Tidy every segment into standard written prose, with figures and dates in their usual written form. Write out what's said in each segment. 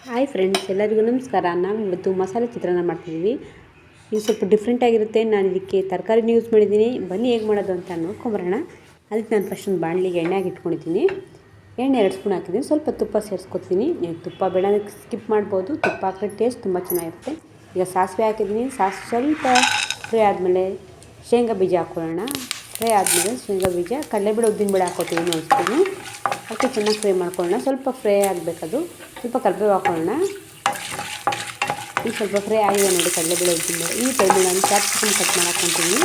Hi friends, ಎಲ್ಲರಿಗೂ ನಮಸ್ಕಾರ. ನಾವು ಇವತ್ತು ಮಸಾಲೆ ಚಿತ್ರಾನ್ನ ಮಾಡ್ತಿದ್ದೀವಿ. ಇದು ಸ್ವಲ್ಪ ಡಿಫ್ರೆಂಟಾಗಿರುತ್ತೆ. ನಾನು ಇದಕ್ಕೆ ತರಕಾರಿನ ಯೂಸ್ ಮಾಡಿದ್ದೀನಿ. ಬನ್ನಿ ಹೇಗೆ ಮಾಡೋದು ಅಂತ ನೋಡ್ಕೊಂಬರೋಣ. ಅದಕ್ಕೆ ನಾನು ಫಸ್ಟ್ ಒಂದು ಬಾಣಲಿಗೆ ಎಣ್ಣೆ ಇಟ್ಕೊಂಡಿದ್ದೀನಿ. ಎಣ್ಣೆ 2 ಸ್ಪೂನ್ ಹಾಕಿದ್ದೀನಿ. ಸ್ವಲ್ಪ ತುಪ್ಪ ಸೇರಿಸ್ಕೊತೀನಿ. ನೀವು ತುಪ್ಪ ಬೇಡ ಸ್ಕಿಪ್ ಮಾಡ್ಬೋದು. ತುಪ್ಪ ಹಾಕಿದ್ರೆ ಟೇಸ್ಟ್ ತುಂಬ ಚೆನ್ನಾಗಿರುತ್ತೆ. ಈಗ ಸಾಸಿವೆ ಹಾಕಿದ್ದೀನಿ. ಸಾಸಿವೆ ಸ್ವಲ್ಪ ಫ್ರೈ ಆದಮೇಲೆ ಶೇಂಗಾ ಬೀಜ ಹಾಕ್ಕೊಳ್ಳೋಣ. ಫ್ರೈ ಆದಮೇಲೆ ಶೇಂಗಾ ಬೀಜ, ಕಡಲೆಬೇಳೆ, ಉದ್ದಿನಬೇಳೆ ಹಾಕ್ಕೊತೀವಿ ಒಂದು ಸ್ಪೂನು. ಅದಕ್ಕೆ ಚೆನ್ನಾಗಿ ಫ್ರೈ ಮಾಡ್ಕೊಳ್ಳೋಣ. ಸ್ವಲ್ಪ ಫ್ರೈ ಆಗಬೇಕದು. ಸ್ವಲ್ಪ ಕರಿಬೇವು ಹಾಕೊಳ್ಳೋಣ. ಈಗ ಸ್ವಲ್ಪ ಫ್ರೈ ಆಗಿದೆ ನೋಡಿ ಕಡಲೆಬೇಳೆ, ಉದ್ದಿನಬೇಳೆ. ಈ ಟೈಮಲ್ಲಿ ನಾನು ಕ್ಯಾಪ್ಸಿಕಮ್ ಕಟ್ ಮಾಡಿ ಹಾಕ್ಕೊತೀನಿ.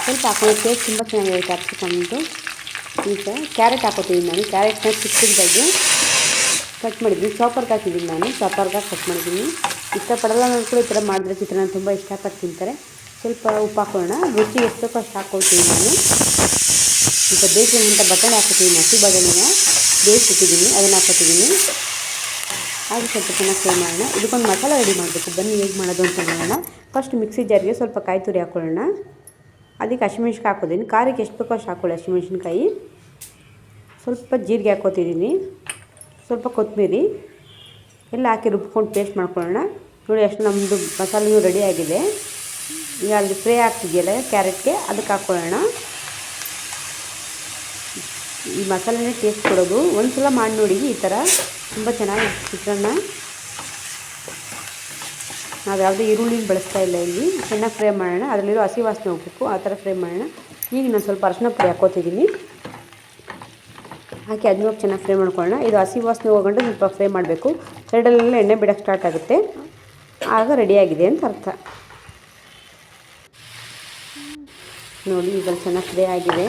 ಸ್ವಲ್ಪ ಹಾಕೊಳ್ಳೋ ಟೇಸ್ಟ್ ತುಂಬ ಚೆನ್ನಾಗಿದೆ ಕ್ಯಾಪ್ಸಿಕಮ್ದು. ಈಗ ಕ್ಯಾರೆಟ್ ಹಾಕೋತಿದ್ದೀನಿ ನಾನು. ಕ್ಯಾರೆಟ್ನ ಚಿಕ್ಕದಾಗಿ ಕಟ್ ಮಾಡಿದ್ದೀನಿ. ಚಾಪರ್ಗೆ ಹಾಕಿದ್ದೀನಿ ನಾನು. ಚಾಪರ್ಗೆ ಕಟ್ ಮಾಡಿದ್ದೀನಿ. ಇಷ್ಟಪಡಲ್ಲ ನಾನು ಕೂಡ ಈ ಥರ ಮಾಡಿದ್ರೆ ಚಿತ್ರಾನ್ನ ತುಂಬ ಇಷ್ಟಪಟ್ಟು ತಿಂತಾರೆ. ಸ್ವಲ್ಪ ಉಪ್ಪು ಹಾಕೊಳ್ಳೋಣ. ರುಚಿಗೆ ಎಷ್ಟು ಬೇಕೋ ಅಷ್ಟು ಹಾಕ್ಕೊಳ್ತೀನಿ ನಾನು. ಈಗ ಬೇಯಿಸಿದಂಥ ಬಟಾಣಿ ಹಾಕೋತಿದ್ದೀನಿ. ಹಸಿ ಬಟಾಣಿನ ಬೇಯಿಸಿಟ್ಟಿದ್ದೀನಿ, ಅದನ್ನು ಹಾಕೋತಿದ್ದೀನಿ. ಹಾಗೆ ಸ್ವಲ್ಪ ಚೆನ್ನಾಗಿ ಫ್ರೈ ಮಾಡೋಣ. ಇದಕ್ಕೊಂದು ಮಸಾಲ ರೆಡಿ ಮಾಡಬೇಕು. ಬನ್ನಿ ಹೇಗೆ ಮಾಡೋದು ಅಂತ ನೋಡೋಣ. ಫಸ್ಟ್ ಮಿಕ್ಸಿ ಜಾರಿಗೆ ಸ್ವಲ್ಪ ಕಾಯಿ ತುರಿ ಹಾಕ್ಕೊಳ್ಳೋಣ. ಅದಕ್ಕೆ ಹಸಿಮೆಣ್ಸಿನ್ಕಾಯಿ ಹಾಕೋತೀನಿ. ಖಾರಕ್ಕೆ ಎಷ್ಟು ಬೇಕೋ ಅಷ್ಟು ಹಾಕ್ಕೊಳ್ಳಿ ಹಸಿಮೆಣ್ಸಿನ್ಕಾಯಿ. ಸ್ವಲ್ಪ ಜೀರಿಗೆ ಹಾಕೋತಿದ್ದೀನಿ. ಸ್ವಲ್ಪ ಕೊತ್ತಂಬರಿ ಎಲ್ಲ ಹಾಕಿ ರುಬ್ಕೊಂಡು ಪೇಸ್ಟ್ ಮಾಡ್ಕೊಳ್ಳೋಣ. ನೋಡಿ ಅಷ್ಟು ನಮ್ಮದು ಮಸಾಲೆಯೂ ರೆಡಿ ಆಗಿದೆ. ಈಗ ಅಲ್ಲಿ ಫ್ರೈ ಆಗ್ತಿದೆಯಲ್ಲ ಕ್ಯಾರೆಟ್ಗೆ, ಅದಕ್ಕೆ ಹಾಕ್ಕೊಳ್ಳೋಣ. ಈ ಮಸಾಲೆನೇ ಟೇಸ್ಟ್ ಕೊಡೋದು. ಒಂದು ಸಲ ಮಾಡಿ ನೋಡಿ, ಈ ಥರ ತುಂಬ ಚೆನ್ನಾಗಿ ಚಿತ್ರಾನ್ನ. ನಾವು ಯಾವುದೇ ಈರುಳ್ಳಿನ ಬಳಸ್ತಾ ಇಲ್ಲ ಇಲ್ಲಿ. ಚೆನ್ನಾಗಿ ಫ್ರೈ ಮಾಡೋಣ. ಅದರಲ್ಲಿರೋ ಹಸಿ ವಾಸನೆ ಹೋಗಬೇಕು, ಆ ಥರ ಫ್ರೈ ಮಾಡೋಣ. ಈಗ ನಾನು ಸ್ವಲ್ಪ ಅರಶಿನ ಪುಡಿ ಹಾಕ್ಕೋತಿದ್ದೀನಿ. ಹಾಕಿ ಅದನ್ನ ಚೆನ್ನಾಗಿ ಫ್ರೈ ಮಾಡ್ಕೊಳ್ಳೋಣ. ಇದು ಹಸಿ ವಾಸನೆ ಹೋಗೊಂಡು ಸ್ವಲ್ಪ ಫ್ರೈ ಮಾಡಬೇಕು. ಸೈಡಲ್ಲೆಲ್ಲ ಎಣ್ಣೆ ಬಿಡೋಕ್ಕೆ ಸ್ಟಾರ್ಟ್ ಆಗುತ್ತೆ, ಆಗ ರೆಡಿಯಾಗಿದೆ ಅಂತ ಅರ್ಥ. ನೋಡಿ ಈಗ ಚೆನ್ನಾಗಿ ಫ್ರೈ ಆಗಿದೆ.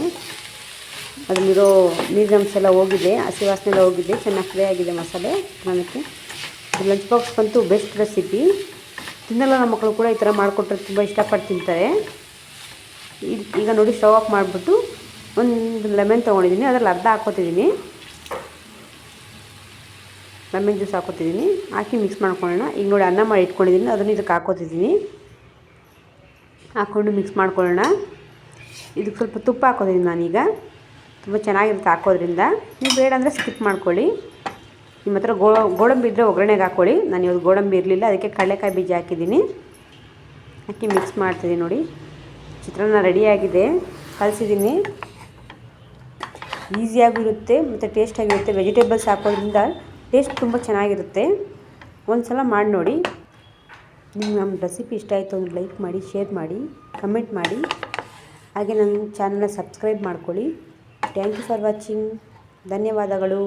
ಅದರಲ್ಲಿರೋ ನೀರಿನಂಶ ಎಲ್ಲ ಹೋಗಿದೆ, ಹಸಿ ವಾಸನೆ ಎಲ್ಲ ಹೋಗಿದೆ. ಚೆನ್ನಾಗಿ ಫ್ರೈ ಆಗಿದೆ ಮಸಾಲೆ ಚಿತ್ರಾನ್ನಕ್ಕೆ. ಲಂಚ್ ಬಾಕ್ಸ್ಗಂತೂ ಬೆಸ್ಟ್ ರೆಸಿಪಿ. ತಿನ್ನಲ್ಲ ನಮ್ಮ ಮಕ್ಕಳು ಕೂಡ ಈ ಥರ ಮಾಡಿಕೊಟ್ರೆ ತುಂಬ ಇಷ್ಟಪಟ್ಟು ತಿಂತಾರೆ. ಈಗ ನೋಡಿ ಸ್ಟವ್ ಆಫ್ ಮಾಡಿಬಿಟ್ಟು ಒಂದು ಲೆಮನ್ ತೊಗೊಂಡಿದ್ದೀನಿ. ಅದರಲ್ಲಿ ಅರ್ಧ ಹಾಕ್ಕೋತಿದ್ದೀನಿ. ಲೆಮನ್ ಜ್ಯೂಸ್ ಹಾಕ್ಕೋತಿದ್ದೀನಿ. ಹಾಕಿ ಮಿಕ್ಸ್ ಮಾಡ್ಕೊಳ್ಳೋಣ. ಈಗ ನೋಡಿ ಅನ್ನ ಮಾಡಿ ಇಟ್ಕೊಂಡಿದ್ದೀನಿ, ಅದನ್ನು ಇದಕ್ಕೆ ಹಾಕ್ಕೋತಿದ್ದೀನಿ. ಹಾಕ್ಕೊಂಡು ಮಿಕ್ಸ್ ಮಾಡ್ಕೊಳ್ಳೋಣ. ಇದಕ್ಕೆ ಸ್ವಲ್ಪ ತುಪ್ಪ ಹಾಕೋತಿದ್ದೀನಿ ನಾನೀಗ. ತುಂಬ ಚೆನ್ನಾಗಿರುತ್ತೆ ಹಾಕೋದ್ರಿಂದ. ನೀವು ಬೇಡ ಅಂದರೆ ಸ್ಕಿಪ್ ಮಾಡ್ಕೊಳ್ಳಿ. ನಿಮ್ಮ ಹತ್ರ ಗೋಡಂಬಿ ಇದ್ದರೆ ಒಗ್ಗರಣೆಗೆ ಹಾಕ್ಕೊಳ್ಳಿ. ನಾನು ಇವತ್ತು ಗೋಡಂಬಿ ಇರಲಿಲ್ಲ, ಅದಕ್ಕೆ ಕಡಲೆಕಾಯಿ ಬೀಜ ಹಾಕಿದ್ದೀನಿ. ಹಾಕಿ ಮಿಕ್ಸ್ ಮಾಡ್ತಿದ್ದೀನಿ. ನೋಡಿ ಚಿತ್ರಾನ್ನ ರೆಡಿಯಾಗಿದೆ. ಕಲಿಸಿದ್ದೀನಿ. ಈಸಿಯಾಗೂ ಇರುತ್ತೆ ಮತ್ತು ಟೇಸ್ಟಾಗಿರುತ್ತೆ. ವೆಜಿಟೇಬಲ್ಸ್ ಹಾಕೋದ್ರಿಂದ ಟೇಸ್ಟ್ ತುಂಬ ಚೆನ್ನಾಗಿರುತ್ತೆ. ಒಂದು ಸಲ ಮಾಡಿ ನೋಡಿ. ನಿಮ್ಗೆ ನಮ್ಮ ರೆಸಿಪಿ ಇಷ್ಟ ಆಯಿತು ಅಂದರೆ ಲೈಕ್ ಮಾಡಿ, ಶೇರ್ ಮಾಡಿ, ಕಮೆಂಟ್ ಮಾಡಿ. ಹಾಗೆ ನನ್ನ ಚಾನಲ್ನ ಸಬ್ಸ್ಕ್ರೈಬ್ ಮಾಡ್ಕೊಳ್ಳಿ. Thank you for watching. ಧನ್ಯವಾದಗಳು.